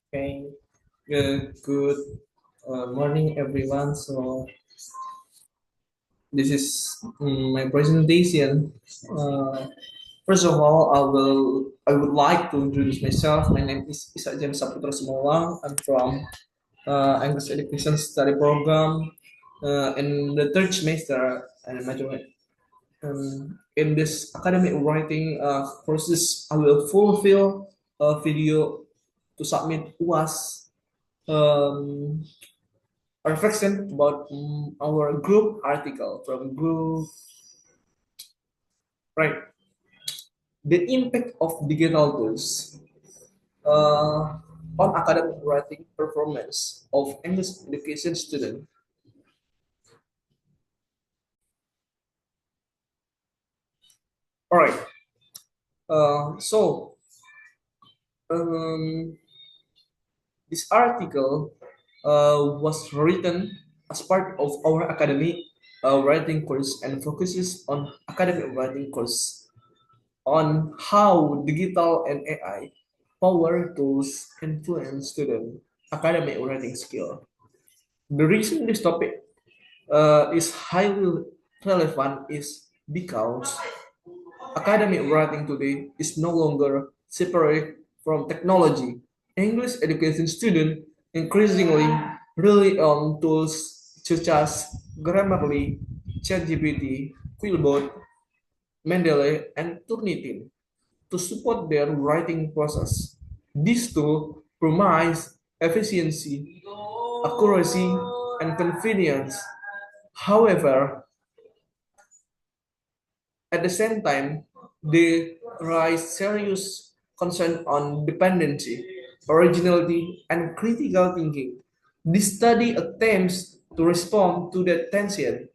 Okay, good morning, everyone. So this is my presentation. Uh, First of all, I would like to introduce myself. My name is Isajan Saputra Sumawang. I'm from English Education Study Program in the third semester and graduate. In this academic writing courses, I will fulfill a video to submit UAS um, reflection about our group article from group, right? The impact of digital tools on academic writing performance of English education student. All right. So um, this article was written as part of our academic writing course and focuses on academic writing course on how digital and AI power tools influence student academic writing skill. The reason this topic is highly relevant is because academic writing today is no longer separate from technology. English education students increasingly rely on tools such as Grammarly, ChatGPT, Quillbot, Mendeley, and Turnitin to support their writing process. These tools promise efficiency, accuracy, and convenience. However, at the same time, they raise serious concern on dependency, originality, and critical thinking. This study attempts to respond to that tension.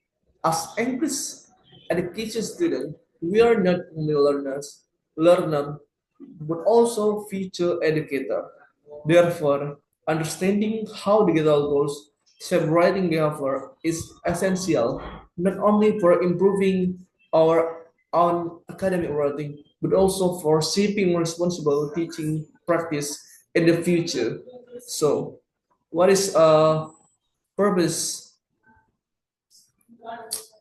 As English education students, we are not only learner, but also future educator. Therefore, understanding how digital tools shape writing behavior is essential not only for improving our own academic writing, but also for shaping responsible teaching practice in the future. So, what is purpose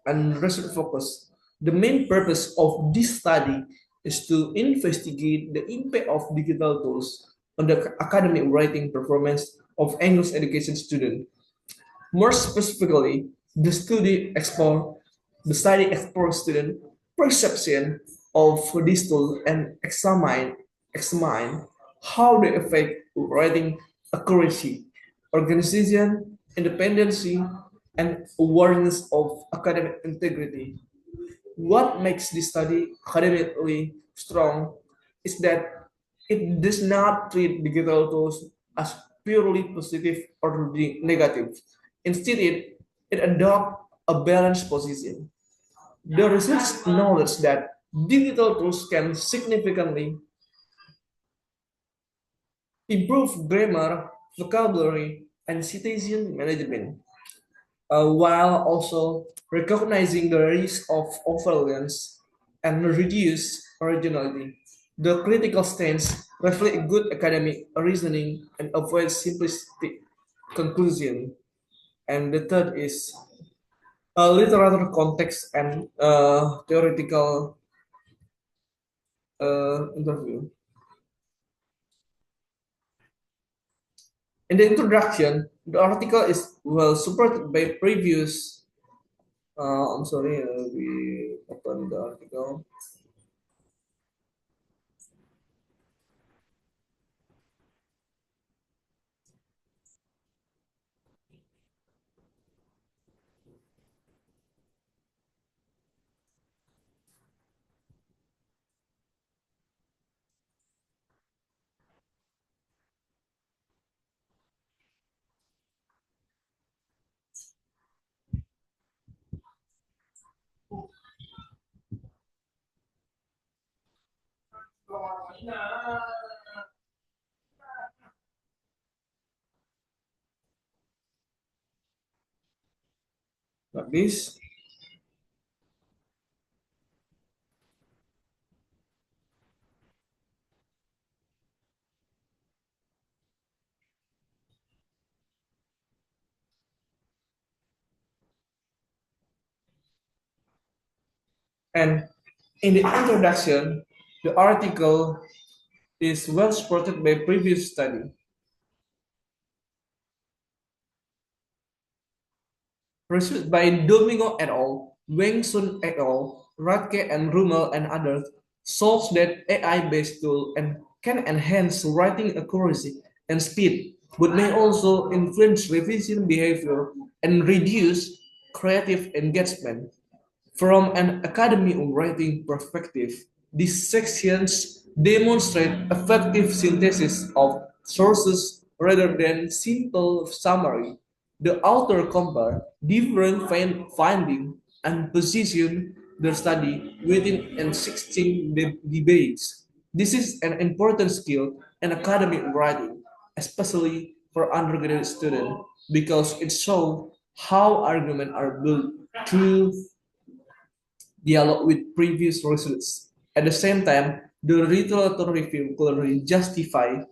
and research focus? The main purpose of this study is to investigate the impact of digital tools on the academic writing performance of English education students. More specifically, the study explores student perception of this tool and examine how they affect writing accuracy, organization, independency, and awareness of academic integrity. What makes this study academically strong is that it does not treat digital tools as purely positive or negative. Instead, it adopts a balanced position. The research acknowledges that digital tools can significantly improve grammar, vocabulary, and citation management, while also recognizing the risk of overreliance and reduce originality. The critical stance reflect good academic reasoning and avoid simplistic conclusion. And the third is literature context and theoretical interview. In the introduction, the article is well supported by previous. I'm sorry, we open the article. Like this. And in the introduction, the article is well supported by previous study. Research by Domingo et al., Wang Sun et al., Radke and Rummel and others shows that AI-based tool and can enhance writing accuracy and speed, but may also influence revision behavior and reduce creative engagement. From an academic writing perspective, these sections demonstrate effective synthesis of sources rather than simple summary. The author compare different findings and position their study within existing debates. This is an important skill in academic writing, especially for undergraduate students, because it shows how arguments are built through dialogue with previous results. At the same time, the literature review clearly justify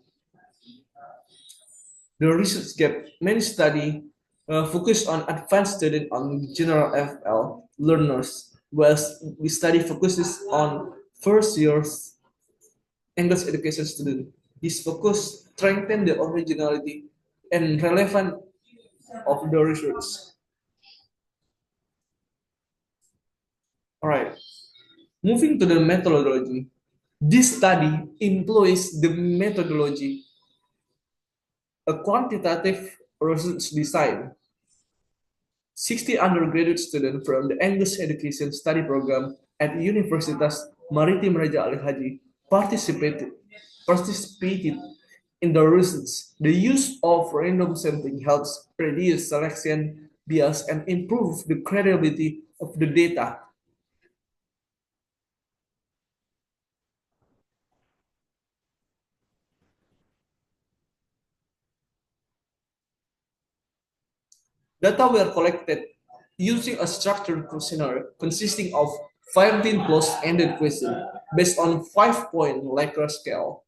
the research gap. Many study focus on advanced student on general FL learners, whereas the study focuses on first years English education student. This focus strengthen the originality and relevance of the research. All right, moving to the methodology. This study employs the methodology a quantitative research design. 60 undergraduate students from the English Education Study Program at Universitas Maritim Raja Ali Haji participated in the research. The use of random sampling helps reduce selection bias and improve the credibility of the data. Data were collected using a structured questionnaire consisting of 15 closed-ended questions based on 5-point Likert scale.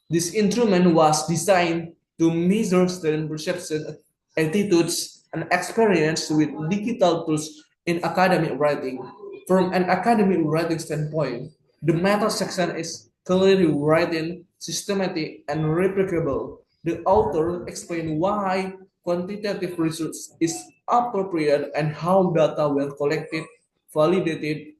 This instrument was designed to measure student perception, attitudes, and experience with digital tools in academic writing. From an academic writing standpoint, the meta section is clearly written, systematic, and replicable. The author explained why quantitative research is appropriate and how data were collected, validated,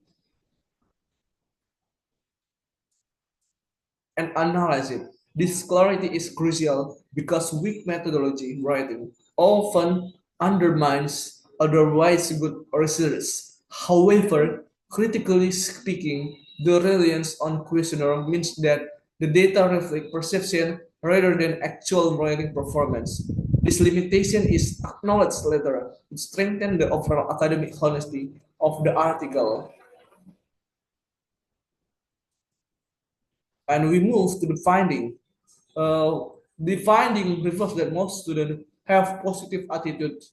and analyze it. This clarity is crucial because weak methodology writing often undermines otherwise good research. However, critically speaking, the reliance on questionnaire means that the data reflect perception rather than actual writing performance. This limitation is acknowledged later to strengthen the overall academic honesty of the article. And we move to the finding. The finding reveals that most students have positive attitude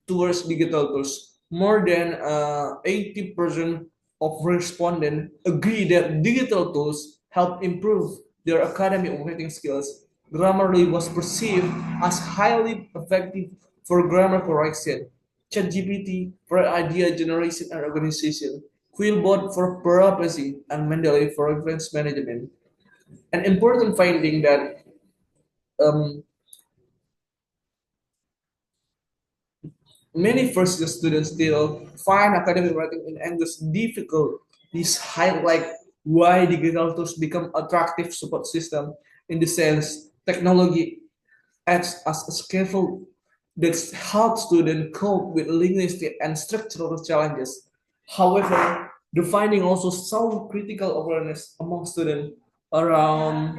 towards digital tools. More than 80% of respondents agree that digital tools help improve their academic writing skills. Grammarly was perceived as highly effective for grammar correction, ChatGPT for idea generation and organization, Quillbot for paraphrasing, and Mendeley for reference management. An important finding that um, many first year students still find academic writing in English difficult. This highlight why digital tools become attractive support system in the sense technology acts as a scaffold that helps students cope with linguistic and structural challenges. However, the finding also saw critical awareness among students around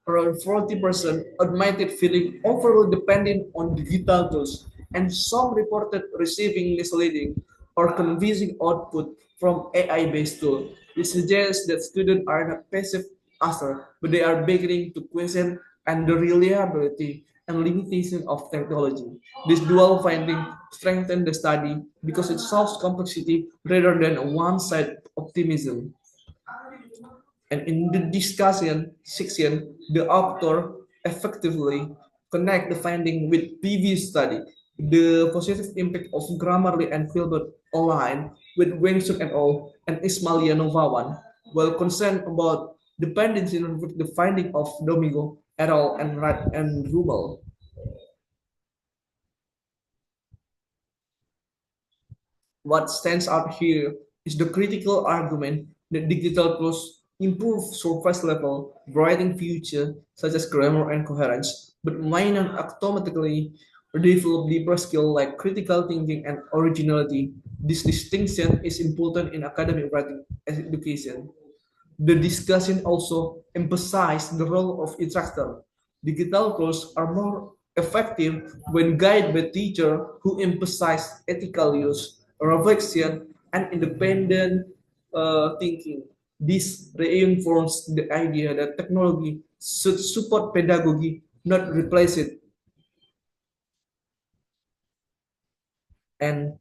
around 40% admitted feeling overly dependent on digital tools, and some reported receiving misleading or confusing output from AI-based tools. This suggests that students are not passive actors, but they are beginning to question and the reliability and limitation of technology. This dual finding strengthens the study because it solves complexity rather than one-side optimism. And in the discussion section, the author effectively connect the finding with previous study, The positive impact of Grammarly and Filbert align with Wang Suk et al. And Ismailia Novawan, while concerned about dependency with the finding of Domingo et al. And Wright and Rummel. What stands out here is the critical argument that digital tools improve surface level writing features such as grammar and coherence, but may not automatically develop deeper skills like critical thinking and originality. This distinction is important in academic writing education. The discussion also emphasized the role of instructor. Digital tools are more effective when guided by teachers who emphasize ethical use, reflection, and independent thinking. This reinforces the idea that technology should support pedagogy, not replace it. And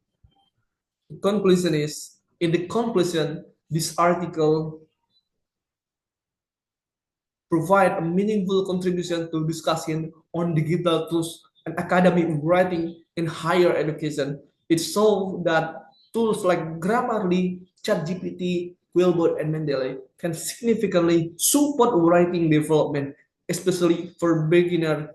the conclusion is, in the conclusion, this article provide a meaningful contribution to discussion on digital tools and academic writing in higher education. It shows that tools like Grammarly, ChatGPT, Wilbur, and Mendeley can significantly support writing development, especially for beginner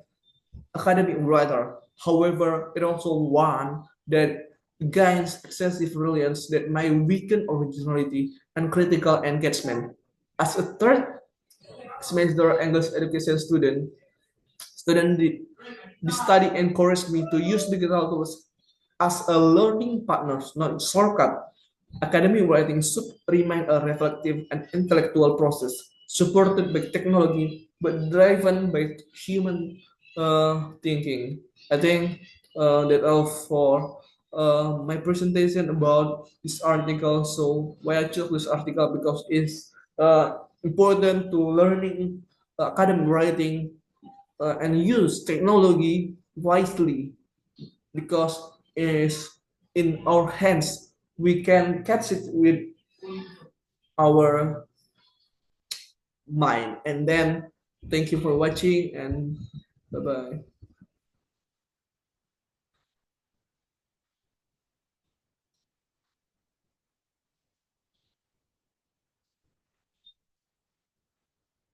academic writer. However, it also one that gains excessive reliance that may weaken originality and critical engagement. As a third semester English education student the study encouraged me to use digital tools as a learning partners, not shortcut. Academic writing should remain a reflective and intellectual process, supported by technology but driven by human thinking. I think that all for my presentation about this article. So why I chose this article because it's important to learning academic writing and use technology wisely because it's in our hands. We can catch it with our mind. And then thank you for watching and bye bye.